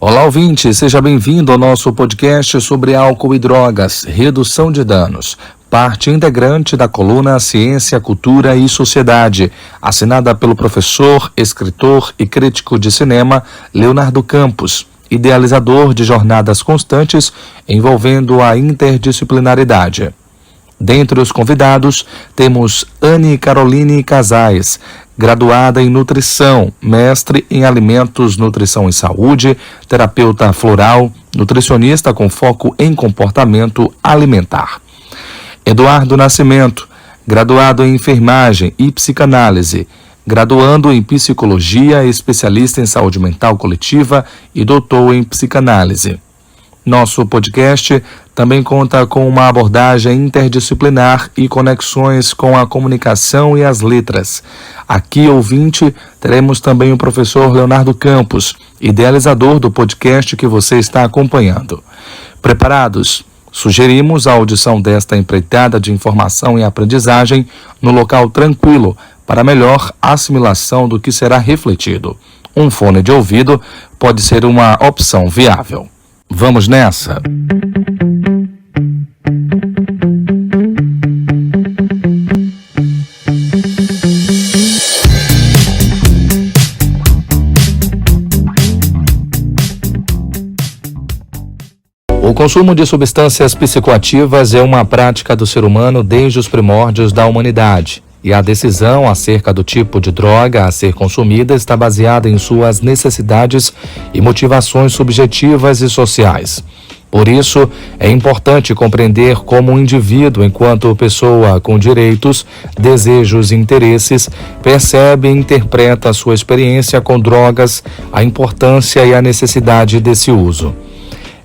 Olá, ouvinte, seja bem-vindo ao nosso podcast sobre álcool e drogas, redução de danos, parte integrante da coluna Ciência, Cultura e Sociedade, assinada pelo professor, escritor e crítico de cinema Leonardo Campos, idealizador de jornadas constantes envolvendo a interdisciplinaridade. Dentre os convidados, temos Anne Caroline Casais, graduada em Nutrição, mestre em Alimentos, Nutrição e Saúde, terapeuta floral, nutricionista com foco em comportamento alimentar. Eduardo Nascimento, graduado em Enfermagem e Psicanálise, graduando em Psicologia, especialista em Saúde Mental Coletiva e doutor em Psicanálise. Nosso podcast também conta com uma abordagem interdisciplinar e conexões com a comunicação e as letras. Aqui, ouvinte, teremos também o professor Leonardo Campos, idealizador do podcast que você está acompanhando. Preparados? Sugerimos a audição desta empreitada de informação e aprendizagem no local tranquilo para melhor assimilação do que será refletido. Um fone de ouvido pode ser uma opção viável. Vamos nessa! O consumo de substâncias psicoativas é uma prática do ser humano desde os primórdios da humanidade, e a decisão acerca do tipo de droga a ser consumida está baseada em suas necessidades e motivações subjetivas e sociais. Por isso, é importante compreender como um indivíduo, enquanto pessoa com direitos, desejos e interesses, percebe e interpreta a sua experiência com drogas, a importância e a necessidade desse uso.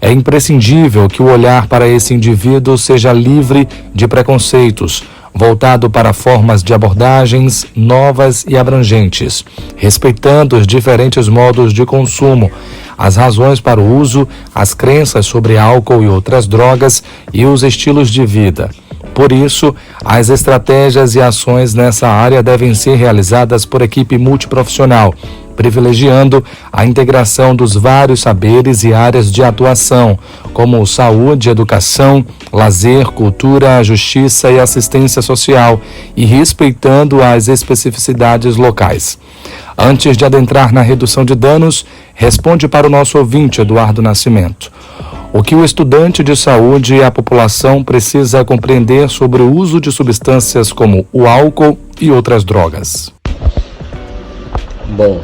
É imprescindível que o olhar para esse indivíduo seja livre de preconceitos, voltado para formas de abordagens novas e abrangentes, respeitando os diferentes modos de consumo, as razões para o uso, as crenças sobre álcool e outras drogas e os estilos de vida. Por isso, as estratégias e ações nessa área devem ser realizadas por equipe multiprofissional, privilegiando a integração dos vários saberes e áreas de atuação, como saúde, educação, lazer, cultura, justiça e assistência social, e respeitando as especificidades locais. Antes de adentrar na redução de danos, responde para o nosso ouvinte, Eduardo Nascimento. O que o estudante de saúde e a população precisa compreender sobre o uso de substâncias como o álcool e outras drogas? Bom,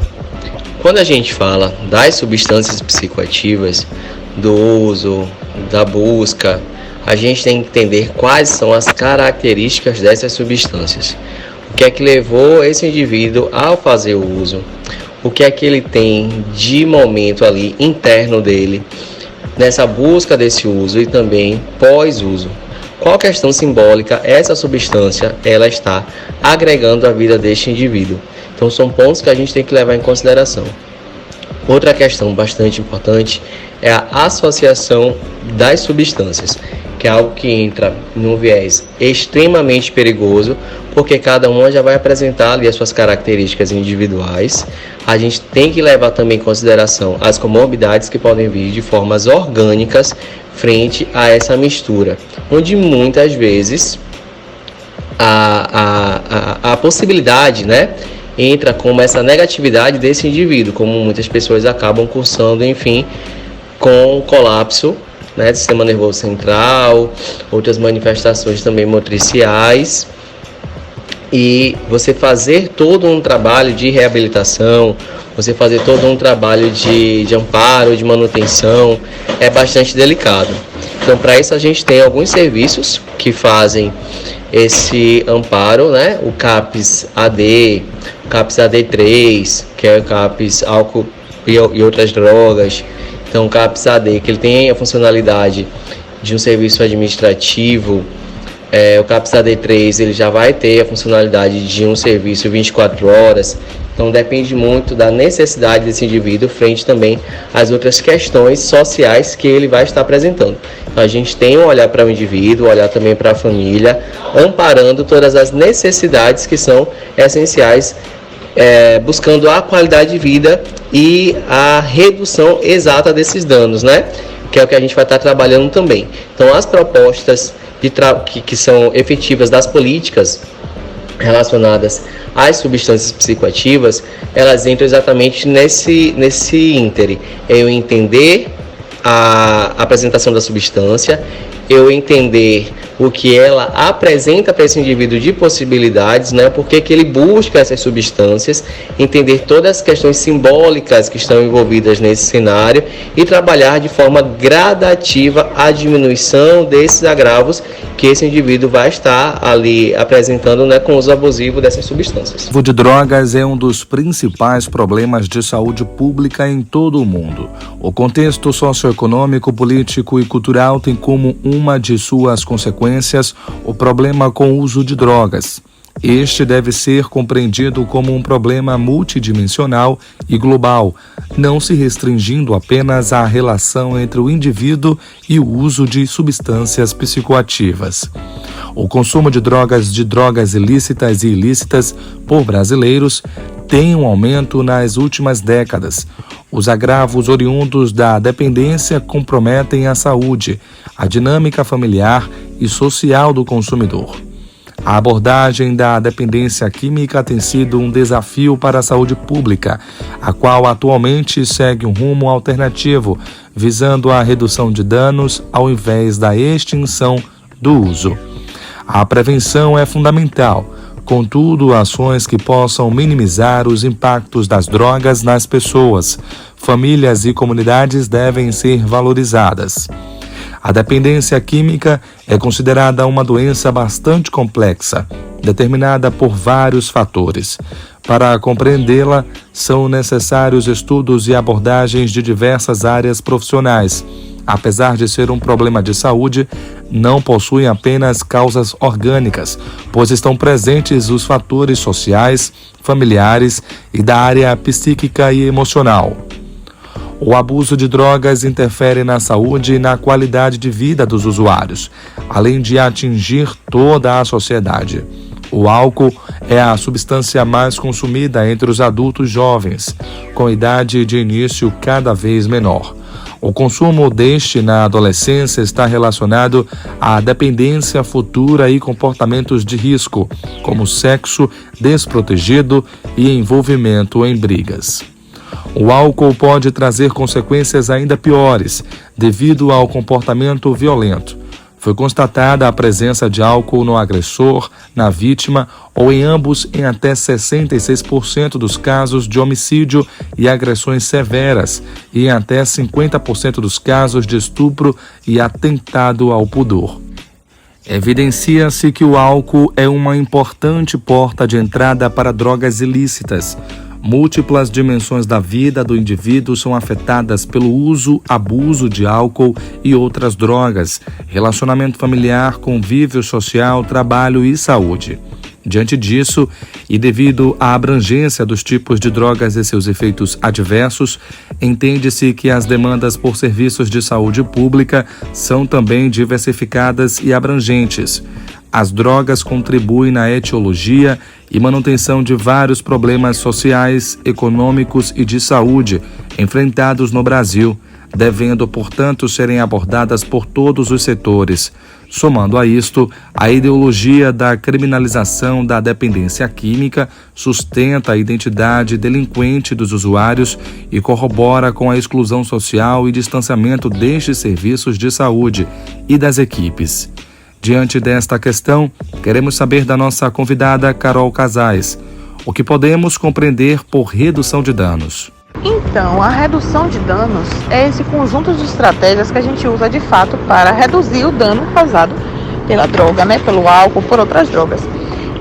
quando a gente fala das substâncias psicoativas, do uso, da busca, a gente tem que entender quais são as características dessas substâncias. O que é que levou esse indivíduo ao fazer o uso? O que é que ele tem de momento ali interno dele, nessa busca desse uso e também pós-uso? Qual questão simbólica essa substância ela está agregando à vida deste indivíduo? Então são pontos que a gente tem que levar em consideração. Outra questão bastante importante é a associação das substâncias, que é algo que entra num viés extremamente perigoso, porque cada uma já vai apresentar ali as suas características individuais. A gente tem que levar também em consideração as comorbidades que podem vir de formas orgânicas frente a essa mistura, onde muitas vezes a possibilidade, entra como essa negatividade desse indivíduo, como muitas pessoas acabam cursando, enfim, com colapso, do sistema nervoso central, outras manifestações também motriciais, e você fazer todo um trabalho de reabilitação, você fazer todo um trabalho de amparo, de manutenção, é bastante delicado. Então, para isso a gente tem alguns serviços que fazem esse amparo, o CAPS-AD, o CAPS-AD3, que é o CAPS álcool e outras drogas. Então, o CAPS-AD, que ele tem a funcionalidade de um serviço administrativo, o CAPS-AD3 ele já vai ter a funcionalidade de um serviço 24 horas. Então depende muito da necessidade desse indivíduo frente também às outras questões sociais que ele vai estar apresentando. Então a gente tem um olhar para o indivíduo, olhar também para a família, amparando todas as necessidades que são essenciais buscando a qualidade de vida e a redução exata desses danos, né? Que é o que a gente vai estar trabalhando também. Então, as propostas que são efetivas das políticas relacionadas às substâncias psicoativas, elas entram exatamente nesse íntere. Eu entender a apresentação da substância, eu entender o que ela apresenta para esse indivíduo de possibilidades, né? Por que ele busca essas substâncias, entender todas as questões simbólicas que estão envolvidas nesse cenário e trabalhar de forma gradativa a diminuição desses agravos que esse indivíduo vai estar ali apresentando, né, com o uso abusivo dessas substâncias. O uso de drogas é um dos principais problemas de saúde pública em todo o mundo. O contexto socioeconômico, político e cultural tem como uma de suas consequências o problema com o uso de drogas. Este deve ser compreendido como um problema multidimensional e global, não se restringindo apenas à relação entre o indivíduo e o uso de substâncias psicoativas. O consumo de drogas ilícitas e ilícitas por brasileiros tem um aumento nas últimas décadas. Os agravos oriundos da dependência comprometem a saúde, a dinâmica familiar e social do consumidor. A abordagem da dependência química tem sido um desafio para a saúde pública, a qual atualmente segue um rumo alternativo, visando a redução de danos ao invés da extinção do uso. A prevenção é fundamental, contudo, ações que possam minimizar os impactos das drogas nas pessoas, famílias e comunidades devem ser valorizadas. A dependência química é considerada uma doença bastante complexa, determinada por vários fatores. Para compreendê-la, são necessários estudos e abordagens de diversas áreas profissionais. Apesar de ser um problema de saúde, não possui apenas causas orgânicas, pois estão presentes os fatores sociais, familiares e da área psíquica e emocional. O abuso de drogas interfere na saúde e na qualidade de vida dos usuários, além de atingir toda a sociedade. O álcool é a substância mais consumida entre os adultos jovens, com idade de início cada vez menor. O consumo deste na adolescência está relacionado à dependência futura e comportamentos de risco, como sexo desprotegido e envolvimento em brigas. O álcool pode trazer consequências ainda piores, devido ao comportamento violento. Foi constatada a presença de álcool no agressor, na vítima ou em ambos em até 66% dos casos de homicídio e agressões severas e em até 50% dos casos de estupro e atentado ao pudor. Evidencia-se que o álcool é uma importante porta de entrada para drogas ilícitas. Múltiplas dimensões da vida do indivíduo são afetadas pelo uso, abuso de álcool e outras drogas, relacionamento familiar, convívio social, trabalho e saúde. Diante disso, e devido à abrangência dos tipos de drogas e seus efeitos adversos, entende-se que as demandas por serviços de saúde pública são também diversificadas e abrangentes. As drogas contribuem na etiologia e manutenção de vários problemas sociais, econômicos e de saúde enfrentados no Brasil, devendo, portanto, serem abordadas por todos os setores. Somando a isto, a ideologia da criminalização da dependência química sustenta a identidade delinquente dos usuários e corrobora com a exclusão social e distanciamento destes serviços de saúde e das equipes. Diante desta questão, queremos saber da nossa convidada Carol Casais, o que podemos compreender por redução de danos. Então, a redução de danos é esse conjunto de estratégias que a gente usa de fato para reduzir o dano causado pela droga, pelo álcool, por outras drogas.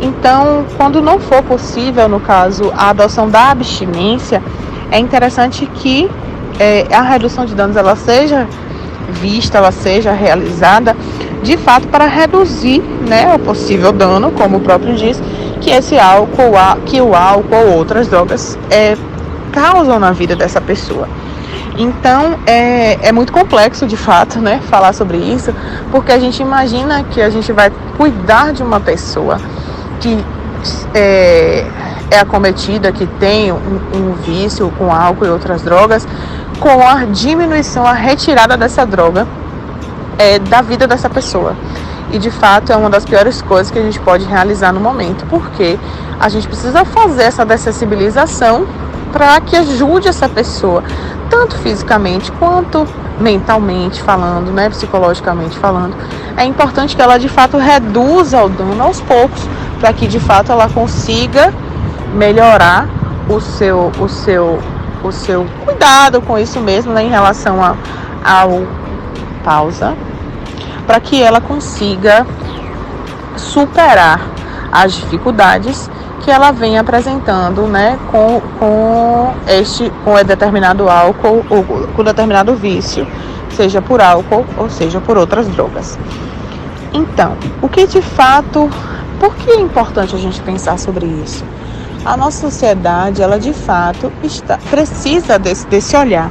Então, quando não for possível, no caso, a adoção da abstinência, é interessante que a redução de danos ela seja vista, ela seja realizada de fato para reduzir o possível dano, como o próprio diz, que o álcool ou outras drogas causam na vida dessa pessoa. Então é muito complexo de fato falar sobre isso, porque a gente imagina que a gente vai cuidar de uma pessoa que é acometida, que tem um vício com álcool e outras drogas, com a diminuição, a retirada dessa droga da vida dessa pessoa. E de fato é uma das piores coisas que a gente pode realizar no momento, porque a gente precisa fazer essa dessensibilização para que ajude essa pessoa, tanto fisicamente quanto mentalmente falando, né, psicologicamente falando. É importante que ela de fato reduza o dano aos poucos, para que de fato ela consiga melhorar o seu cuidado com isso mesmo, né, em relação ao pausa, para que ela consiga superar as dificuldades que ela vem apresentando, né, com determinado álcool ou com determinado vício, seja por álcool ou seja por outras drogas. Então, o que de fato, por que é importante a gente pensar sobre isso? A nossa sociedade, ela de fato precisa desse olhar,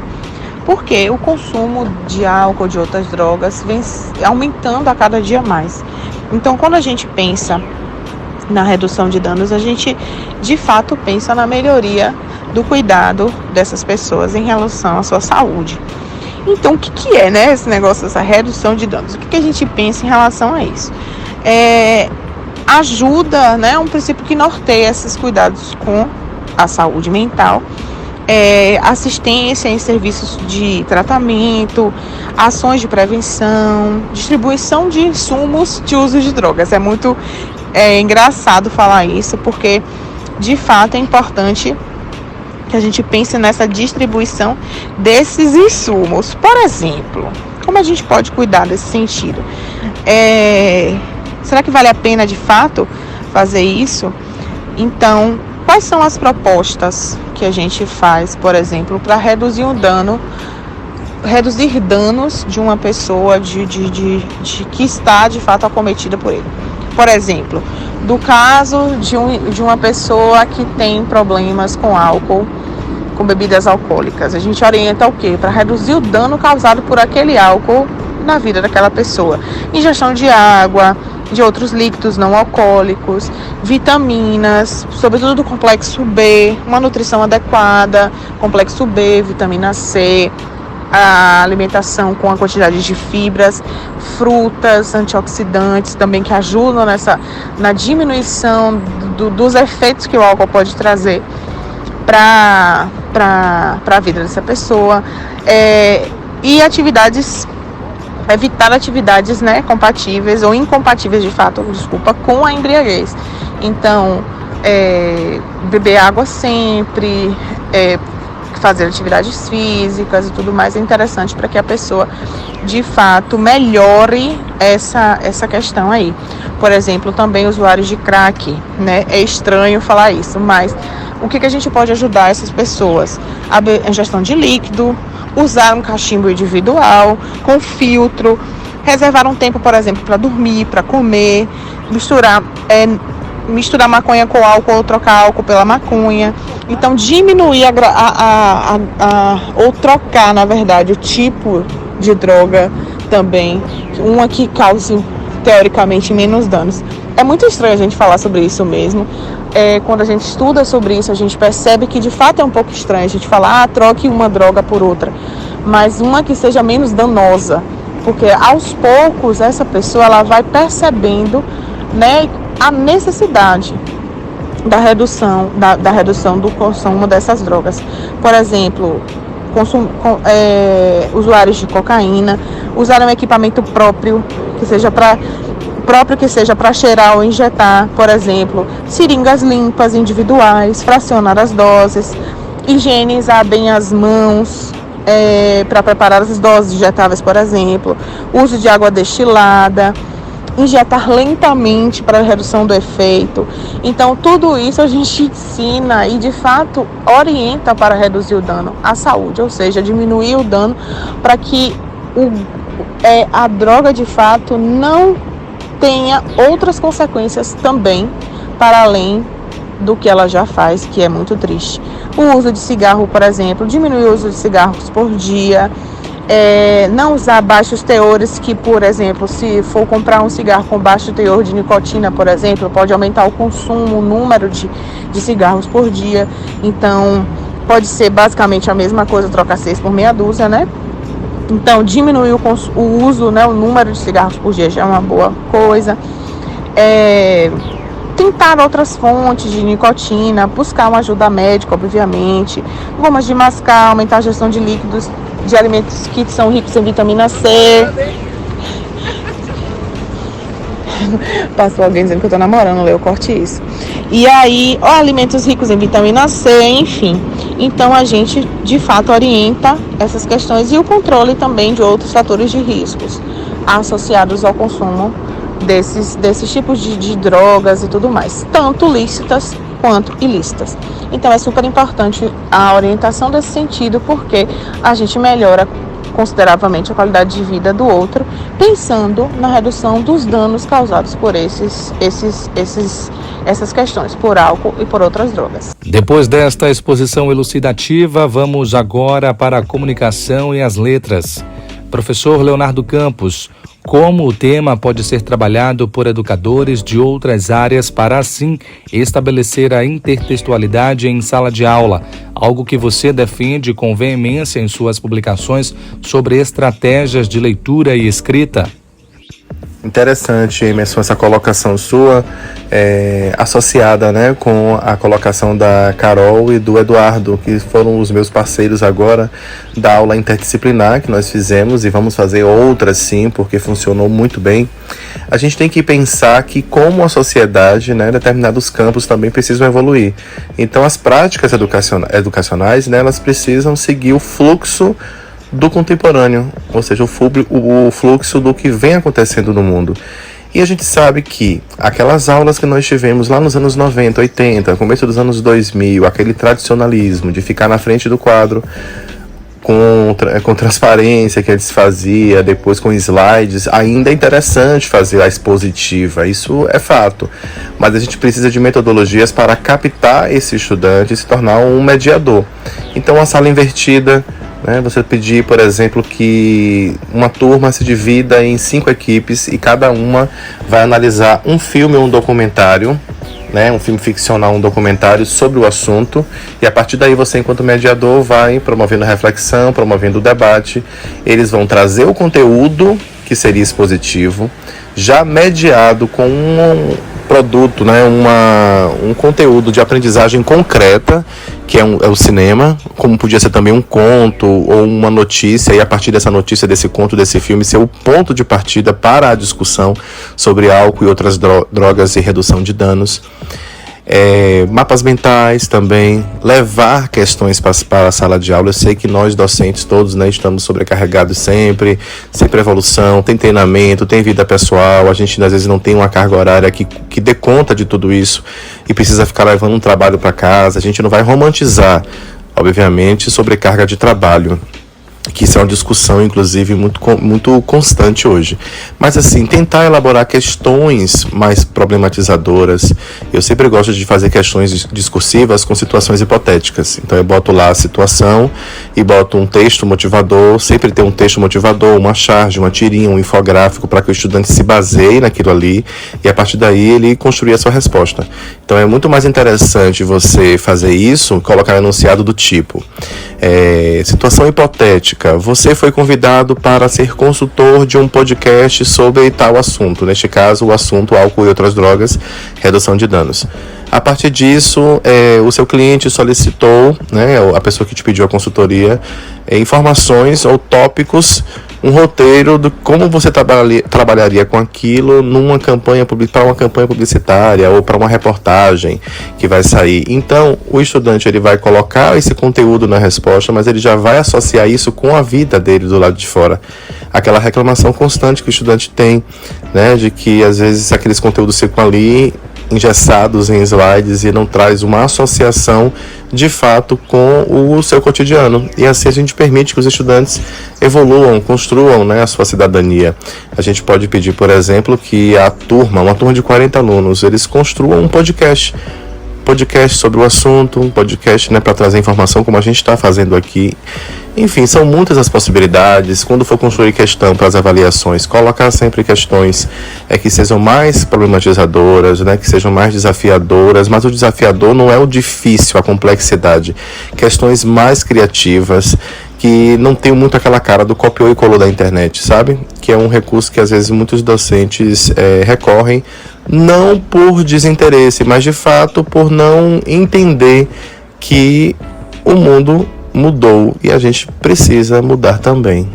porque o consumo de álcool, de outras drogas, vem aumentando a cada dia mais. Então, quando a gente pensa na redução de danos, a gente de fato pensa na melhoria do cuidado dessas pessoas em relação à sua saúde. Então, o que é, né, esse negócio, essa redução de danos? O que a gente pensa em relação a isso? Ajuda, né, um princípio que norteia esses cuidados com a saúde mental, assistência em serviços de tratamento, ações de prevenção, distribuição de insumos de uso de drogas. É muito engraçado falar isso, porque de fato é importante que a gente pense nessa distribuição desses insumos. Por exemplo, como a gente pode cuidar desse sentido? Será que vale a pena de fato fazer isso? Então, quais são as propostas que a gente faz, por exemplo, para reduzir danos de uma pessoa que está de fato acometida por ele? Por exemplo, do caso de uma pessoa que tem problemas com álcool, com bebidas alcoólicas, a gente orienta o quê? Para reduzir o dano causado por aquele álcool na vida daquela pessoa. Ingestão de água, de outros líquidos não alcoólicos, vitaminas, sobretudo do complexo B, uma nutrição adequada, complexo B, vitamina C, a alimentação com a quantidade de fibras, frutas, antioxidantes também que ajudam na diminuição dos efeitos que o álcool pode trazer para a vida dessa pessoa, e evitar atividades, né, compatíveis ou incompatíveis de fato, com a embriaguez. Então, beber água sempre, fazer atividades físicas e tudo mais é interessante para que a pessoa de fato melhore essa questão aí. Por exemplo, também usuários de crack, né? É estranho falar isso, mas o que a gente pode ajudar essas pessoas? A ingestão de líquido, usar um cachimbo individual com filtro, reservar um tempo, por exemplo, para dormir, para comer, misturar maconha com álcool ou trocar álcool pela maconha. Então, diminuir ou trocar, na verdade, o tipo de droga também, uma que cause, teoricamente, menos danos. É muito estranho a gente falar sobre isso mesmo. Quando a gente estuda sobre isso, a gente percebe que, de fato, é um pouco estranho a gente falar, troque uma droga por outra, mas uma que seja menos danosa, porque, aos poucos, essa pessoa ela vai percebendo, né, a necessidade da redução do consumo dessas drogas. Por exemplo, usuários de cocaína, usar um equipamento próprio que seja para cheirar ou injetar, por exemplo, seringas limpas individuais, fracionar as doses, higienizar bem as mãos para preparar as doses injetáveis, por exemplo, uso de água destilada, injetar lentamente para a redução do efeito. Então, tudo isso a gente ensina e, de fato, orienta para reduzir o dano à saúde, ou seja, diminuir o dano para que a droga, de fato, não tenha outras consequências também para além do que ela já faz, que é muito triste. O uso de cigarro, por exemplo, diminuir o uso de cigarros por dia, Não usar baixos teores, que, por exemplo, se for comprar um cigarro com baixo teor de nicotina, por exemplo, pode aumentar o consumo, o número de cigarros por dia. Então, pode ser basicamente a mesma coisa, trocar 6 por meia dúzia, né? Então, diminuir o uso, né, o número de cigarros por dia já é uma boa coisa. Tentar outras fontes de nicotina, buscar uma ajuda médica, obviamente. Gomas de mascar, aumentar a gestão de líquidos, de alimentos que são ricos em vitamina C. Passou alguém dizendo que eu tô namorando, Leo, corte isso. E aí, alimentos ricos em vitamina C, enfim. Então, a gente, de fato, orienta essas questões e o controle também de outros fatores de riscos associados ao consumo desses tipos de drogas e tudo mais, tanto lícitas quanto ilícitas. Então, é super importante a orientação desse sentido, porque a gente melhora consideravelmente a qualidade de vida do outro, pensando na redução dos danos causados por essas questões, por álcool e por outras drogas. Depois desta exposição elucidativa, vamos agora para a comunicação e as letras. Professor Leonardo Campos, como o tema pode ser trabalhado por educadores de outras áreas para, assim, estabelecer a intertextualidade em sala de aula, algo que você defende com veemência em suas publicações sobre estratégias de leitura e escrita? Interessante, Emerson, essa colocação sua, associada, né, com a colocação da Carol e do Eduardo, que foram os meus parceiros agora da aula interdisciplinar que nós fizemos, e vamos fazer outras sim, porque funcionou muito bem. A gente tem que pensar que, como a sociedade, né, determinados campos também precisam evoluir. Então, as práticas educacionais, né, elas precisam seguir o fluxo do contemporâneo, ou seja, o fluxo do que vem acontecendo no mundo. E a gente sabe que aquelas aulas que nós tivemos lá nos anos 90, 80, começo dos anos 2000, aquele tradicionalismo de ficar na frente do quadro com transparência que eles faziam, depois com slides, ainda é interessante fazer a expositiva, isso é fato. Mas a gente precisa de metodologias para captar esse estudante e se tornar um mediador. Então, a sala invertida, né, você pedir, por exemplo, que uma turma se divida em 5 equipes e cada uma vai analisar um filme ou um documentário, né, um filme ficcional, um documentário sobre o assunto, e a partir daí você, enquanto mediador, vai promovendo a reflexão, promovendo o debate. Eles vão trazer o conteúdo que seria expositivo, já mediado com um produto, né, um conteúdo de aprendizagem concreta, que é o cinema, como podia ser também um conto ou uma notícia, e a partir dessa notícia, desse conto, desse filme, ser o ponto de partida para a discussão sobre álcool e outras drogas e redução de danos. Mapas mentais também, levar questões para a sala de aula. Eu sei que nós docentes todos, né, estamos sobrecarregados sempre evolução, tem treinamento, tem vida pessoal, a gente às vezes não tem uma carga horária que dê conta de tudo isso e precisa ficar levando um trabalho para casa. A gente não vai romantizar, obviamente, sobrecarga de trabalho, que isso é uma discussão, inclusive, muito constante hoje. Mas, assim, tentar elaborar questões mais problematizadoras. Eu sempre gosto de fazer questões discursivas com situações hipotéticas. Então, eu boto lá a situação e boto um texto motivador. Sempre tem um texto motivador, uma charge, uma tirinha, um infográfico, para que o estudante se baseie naquilo ali e, a partir daí, ele construir a sua resposta. Então, é muito mais interessante você fazer isso, colocar um enunciado do tipo: situação hipotética. Você foi convidado para ser consultor de um podcast sobre tal assunto. Neste caso, o assunto álcool e outras drogas, redução de danos. A partir disso, o seu cliente solicitou, né, a pessoa que te pediu a consultoria, informações ou tópicos, um roteiro de como você trabalharia com aquilo numa campanha para uma campanha publicitária ou para uma reportagem que vai sair. Então, o estudante ele vai colocar esse conteúdo na resposta, mas ele já vai associar isso com a vida dele do lado de fora. Aquela reclamação constante que o estudante tem, né, de que às vezes aqueles conteúdos ficam ali engessados em slides e não traz uma associação de fato com o seu cotidiano. E assim a gente permite que os estudantes evoluam, construam, né, a sua cidadania. A gente pode pedir, por exemplo, que uma turma de 40 alunos, eles construam um podcast sobre o assunto, um podcast, né, para trazer informação como a gente está fazendo aqui. Enfim, são muitas as possibilidades. Quando for construir questão para as avaliações, colocar sempre questões que sejam mais problematizadoras, né, que sejam mais desafiadoras, mas o desafiador não é o difícil, a complexidade. Questões mais criativas, que não tem muito aquela cara do copiou e colou da internet, sabe? Que é um recurso que às vezes muitos docentes recorrem, não por desinteresse, mas de fato por não entender que o mundo mudou e a gente precisa mudar também.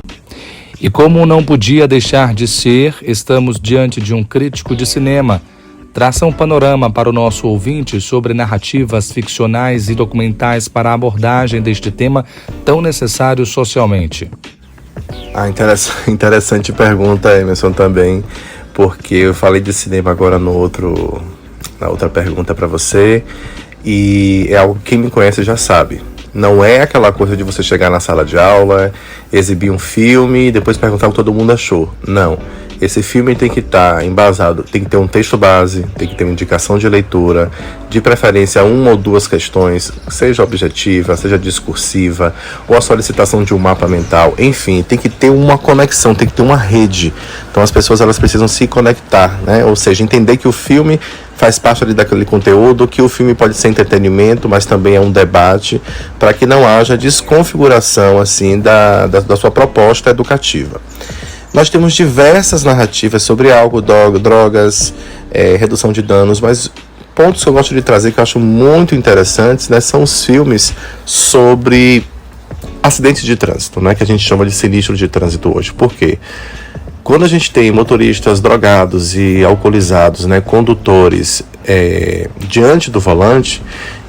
E como não podia deixar de ser, estamos diante de um crítico de cinema. Traça um panorama para o nosso ouvinte sobre narrativas ficcionais e documentais para a abordagem deste tema tão necessário socialmente. Interessante pergunta, Emerson, também, porque eu falei de cinema agora na outra pergunta para você, e é algo que quem me conhece já sabe. Não é aquela coisa de você chegar na sala de aula, exibir um filme e depois perguntar o que todo mundo achou. Não. Esse filme tem que estar embasado, tem que ter um texto base, tem que ter uma indicação de leitura, de preferência uma ou duas questões, seja objetiva, seja discursiva, ou a solicitação de um mapa mental, enfim, tem que ter uma conexão, tem que ter uma rede. Então as pessoas elas precisam se conectar, né? Ou seja, entender que o filme faz parte ali daquele conteúdo, que o filme pode ser entretenimento, mas também é um debate, para que não haja desconfiguração assim da sua proposta educativa. Nós temos diversas narrativas sobre álcool, drogas, redução de danos, mas pontos que eu gosto de trazer que eu acho muito interessantes, né, são os filmes sobre acidentes de trânsito, né, que a gente chama de sinistro de trânsito hoje. Por quê? Quando a gente tem motoristas drogados e alcoolizados, né, condutores diante do volante,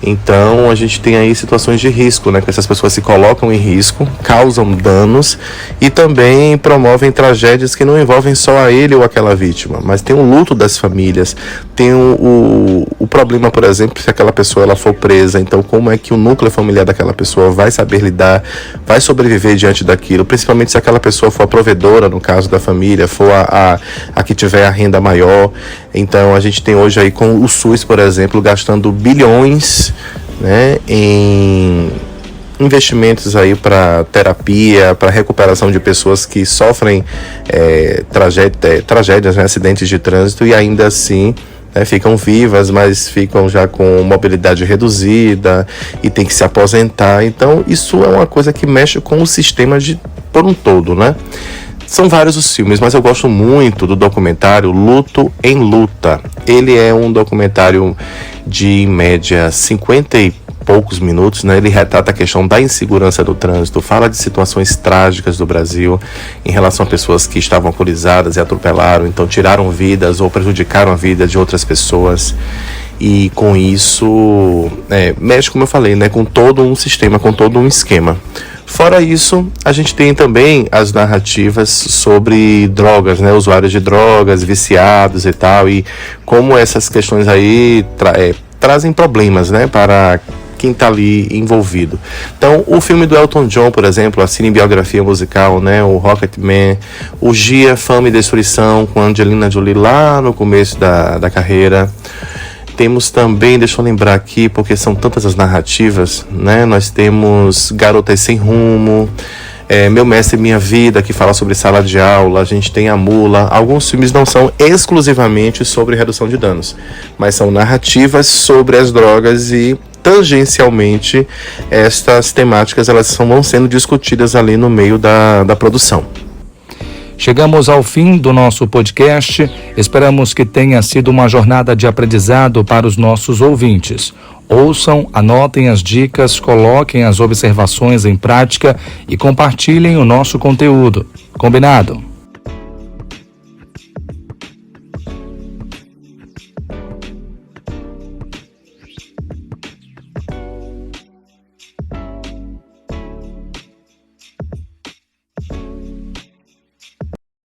então a gente tem aí situações de risco, né, que essas pessoas se colocam em risco, causam danos e também promovem tragédias que não envolvem só a ele ou aquela vítima, mas tem o luto das famílias, tem o problema, por exemplo, se aquela pessoa ela for presa, então como é que o núcleo familiar daquela pessoa vai saber lidar, vai sobreviver diante daquilo, principalmente se aquela pessoa for a provedora, no caso da família, for a que tiver a renda maior. Então a gente tem hoje aí com o SUS, por exemplo, gastando bilhões, né, em investimentos aí para terapia, para recuperação de pessoas que sofrem tragédias, né, acidentes de trânsito e ainda assim ficam vivas, mas ficam já com mobilidade reduzida e tem que se aposentar. Então isso é uma coisa que mexe com o sistema por um todo, né? São vários os filmes, mas eu gosto muito do documentário Luto em Luta. Ele é um documentário de, em média, 50 e poucos minutos, né? Ele retrata a questão da insegurança do trânsito, fala de situações trágicas do Brasil em relação a pessoas que estavam alcoolizadas e atropelaram, então tiraram vidas ou prejudicaram a vida de outras pessoas. E com isso, mexe, como eu falei, né? Com todo um sistema, com todo um esquema. Fora isso, a gente tem também as narrativas sobre drogas, né? Usuários de drogas, viciados e tal, e como essas questões aí trazem problemas, né? Para quem está ali envolvido. Então, o filme do Elton John, por exemplo, a cinebiografia musical, né? O Rocketman, o Gia, Fama e Destruição, com a Angelina Jolie lá no começo da carreira. Temos também, deixa eu lembrar aqui, porque são tantas as narrativas, né? Nós temos Garotas Sem Rumo, Meu Mestre Minha Vida, que fala sobre sala de aula, a gente tem A Mula. Alguns filmes não são exclusivamente sobre redução de danos, mas são narrativas sobre as drogas e tangencialmente estas temáticas elas vão sendo discutidas ali no meio da produção. Chegamos ao fim do nosso podcast. Esperamos que tenha sido uma jornada de aprendizado para os nossos ouvintes. Ouçam, anotem as dicas, coloquem as observações em prática e compartilhem o nosso conteúdo. Combinado?